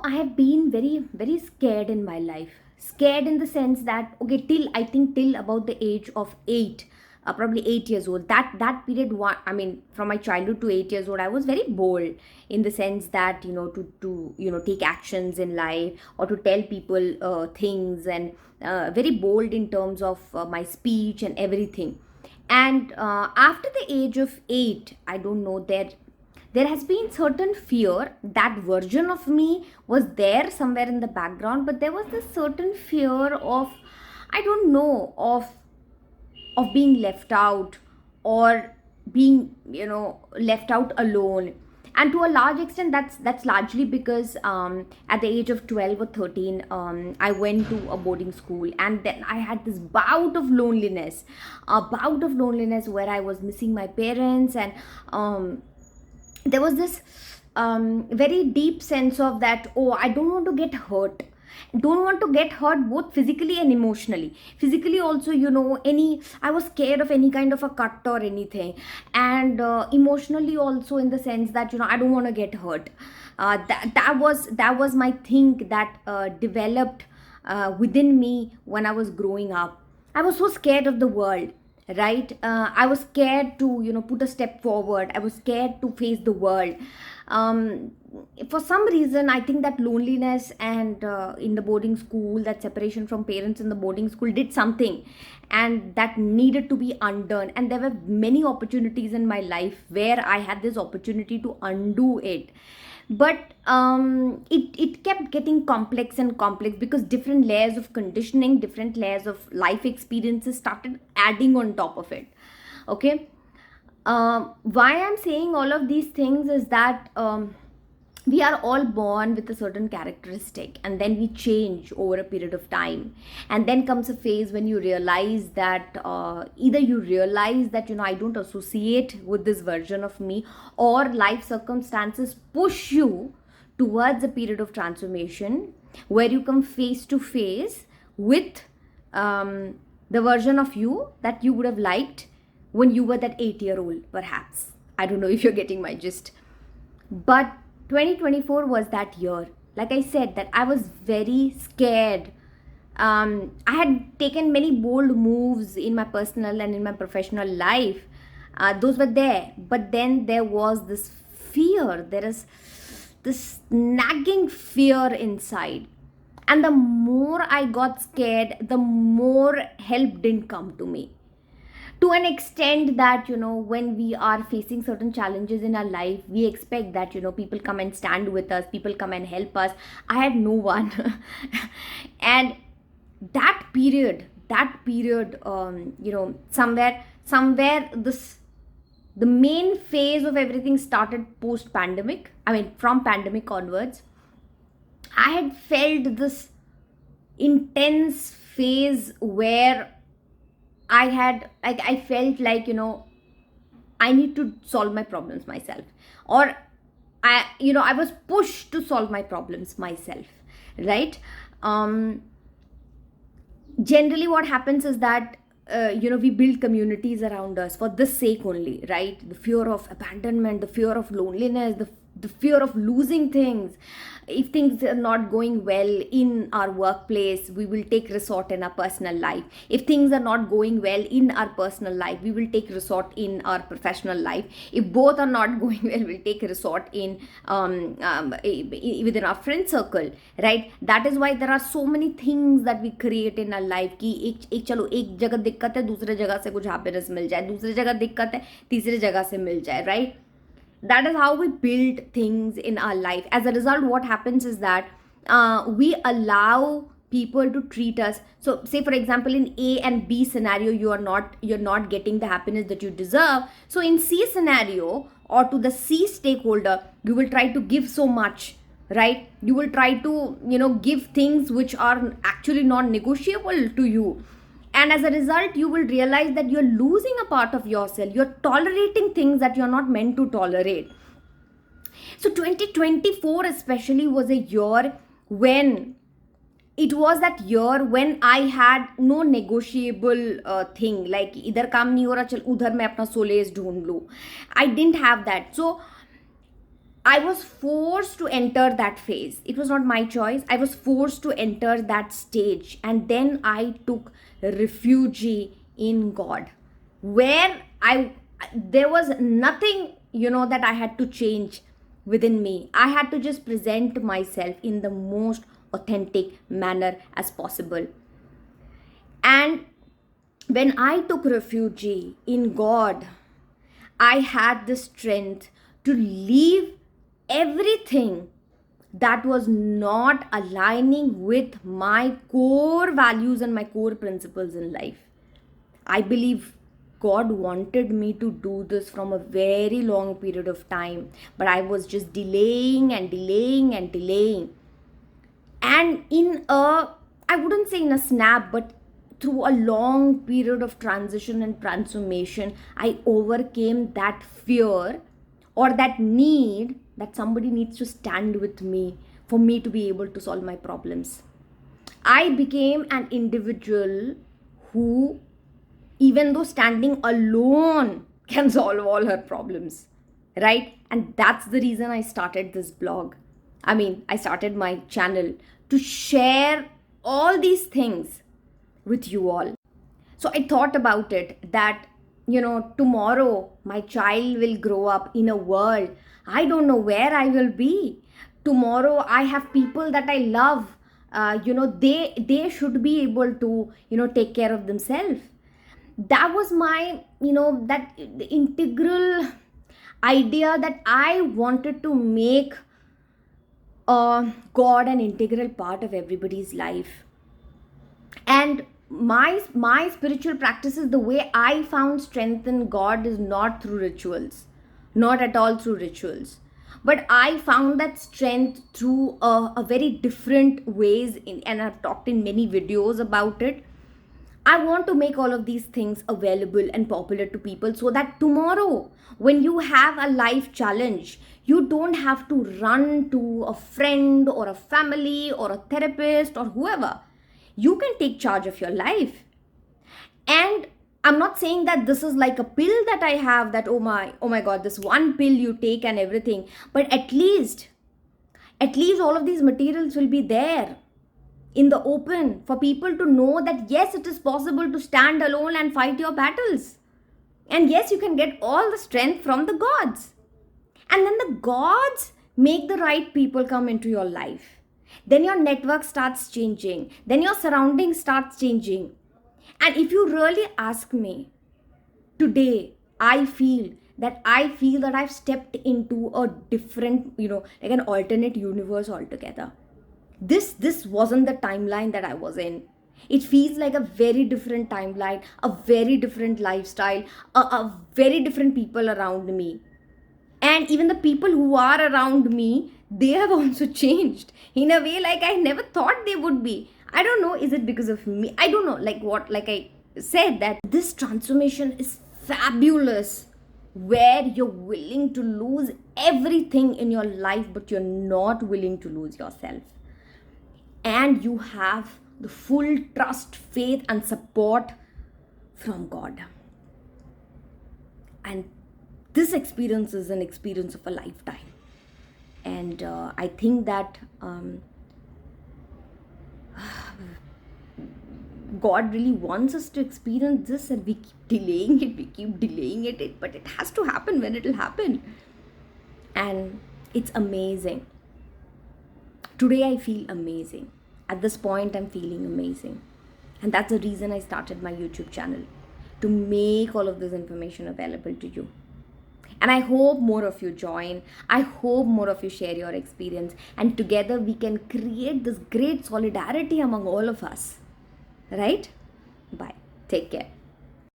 I have been very, very scared in my life. Scared in the sense that, okay, till I think till about the age of 8, probably 8 years old. That period, from my childhood to 8 years old, I was very bold in the sense that to take actions in life or to tell people things, and very bold in terms of my speech and everything. And after the age of 8, I don't know, there has been certain fear. That version of me was there somewhere in the background, but there was this certain fear of, I don't know, of being left out, or being left out alone. And to a large extent, that's largely because at the age of 12 or 13, I went to a boarding school, and then I had this bout of loneliness, a bout of loneliness where I was missing my parents. And there was this very deep sense of that, oh, I don't want to get hurt, don't want to get hurt both physically and emotionally. Physically also, any, I was scared of any kind of a cut or anything. And emotionally also, in the sense that, I don't want to get hurt. That was my thing that developed within me when I was growing up. I was so scared of the world, right? I was scared to put a step forward. I was scared to face the world. um, for some reason, I think that loneliness and in the boarding school, that separation from parents in the boarding school did something, and that needed to be undone. And there were many opportunities in my life where I had this opportunity to undo it. But it kept getting complex and complex, because different layers of conditioning, different layers of life experiences started adding on top of it. Okay. Why I'm saying all of these things is that we are all born with a certain characteristic, and then we change over a period of time. And then comes a phase when you realize that either you realize that I don't associate with this version of me, or life circumstances push you towards a period of transformation where you come face to face with the version of you that you would have liked when you were that 8-year-old, perhaps. I don't know if you're getting my gist. But 2024 was that year. Like I said, that I was very scared. I had taken many bold moves in my personal and in my professional life. Those were there. But then there was this fear. There is this nagging fear inside. And the more I got scared, the more help didn't come to me, to an extent that when we are facing certain challenges in our life, we expect that people come and stand with us, people come and help us. I had no one. And that period, somewhere this, the main phase of everything started post pandemic. I mean, from pandemic onwards, I had felt this intense phase where I felt like, I need to solve my problems myself. Or I was pushed to solve my problems myself, right? um Generally what happens is that we build communities around us for this sake only, right? The fear of abandonment, the fear of loneliness, the fear of losing things. If things are not going well in our workplace, we will take resort in our personal life. If things are not going well in our personal life, we will take resort in our professional life. If both are not going well, we'll take resort in within our friend circle, right? That is why there are so many things that we create in our life कि एक चलो एक जगह दिक्कत है, दूसरे जगह से कुछ हैप्पीनेस मिल जाए, दूसरी जगह दिक्कत है, तीसरी जगह से मिल जाए, right? That is how we build things in our life. As a result, what happens is that we allow people to treat us. So say for example, in A and B scenario, you're not getting the happiness that you deserve. So in C scenario, or to the C stakeholder, you will try to give so much, right? You will try to give things which are actually non negotiable to you. And as a result, you will realize that you're losing a part of yourself. You're tolerating things that you're not meant to tolerate. So 2024 especially was a year when, it was that year when I had no negotiable thing, like इधर काम नहीं हो रहा, चल उधर मैं अपना solace ढूंढ लूं. I didn't have that. So I was forced to enter that phase. It was not my choice. I was forced to enter that stage. And then I took refuge in God, where there was nothing, that I had to change within me. I had to just present myself in the most authentic manner as possible. And when I took refuge in God, I had the strength to leave everything that was not aligning with my core values and my core principles in life. I believe God wanted me to do this from a very long period of time, but I was just delaying and delaying and delaying. And I wouldn't say in a snap, but through a long period of transition and transformation, I overcame that fear or that need that somebody needs to stand with me for me to be able to solve my problems. I became an individual who, even though standing alone, can solve all her problems, right? And that's the reason I started this blog. I started my channel to share all these things with you all. So I thought about it that, tomorrow my child will grow up in a world, I don't know where I will be. Tomorrow I have people that I love. They should be able to, take care of themselves. That was my, that the integral idea that I wanted to make God an integral part of everybody's life. And my spiritual practices, the way I found strength in God is not through rituals, not at all through rituals, but I found that strength through a very different ways and I've talked in many videos about it. I want to make all of these things available and popular to people so that tomorrow, when you have a life challenge, you don't have to run to a friend or a family or a therapist or whoever. You can take charge of your life. And I'm not saying that this is like a pill that I have that, oh my God, this one pill you take and everything. But at least all of these materials will be there in the open for people to know that yes, it is possible to stand alone and fight your battles. And yes, you can get all the strength from the gods. And then the gods make the right people come into your life. Then your network starts changing. Then your surroundings starts changing. And if you really ask me, today I feel that I've stepped into a different, like an alternate universe altogether. This wasn't the timeline that I was in. It feels like a very different timeline, a very different lifestyle, a very different people around me. And even the people who are around me, they have also changed in a way like I never thought they would be. I don't know, is it because of me? I don't know, like I said, that this transformation is fabulous, where you're willing to lose everything in your life, but you're not willing to lose yourself. And you have the full trust, faith, and support from God. And this experience is an experience of a lifetime. And I think that God really wants us to experience this, and we keep delaying it, but it has to happen when it will happen. And it's amazing. Today I feel amazing. At this point, I'm feeling amazing. And that's the reason I started my YouTube channel, to make all of this information available to you. And I hope more of you join. I hope more of you share your experience. And together we can create this great solidarity among all of us. Right? Bye. Take care.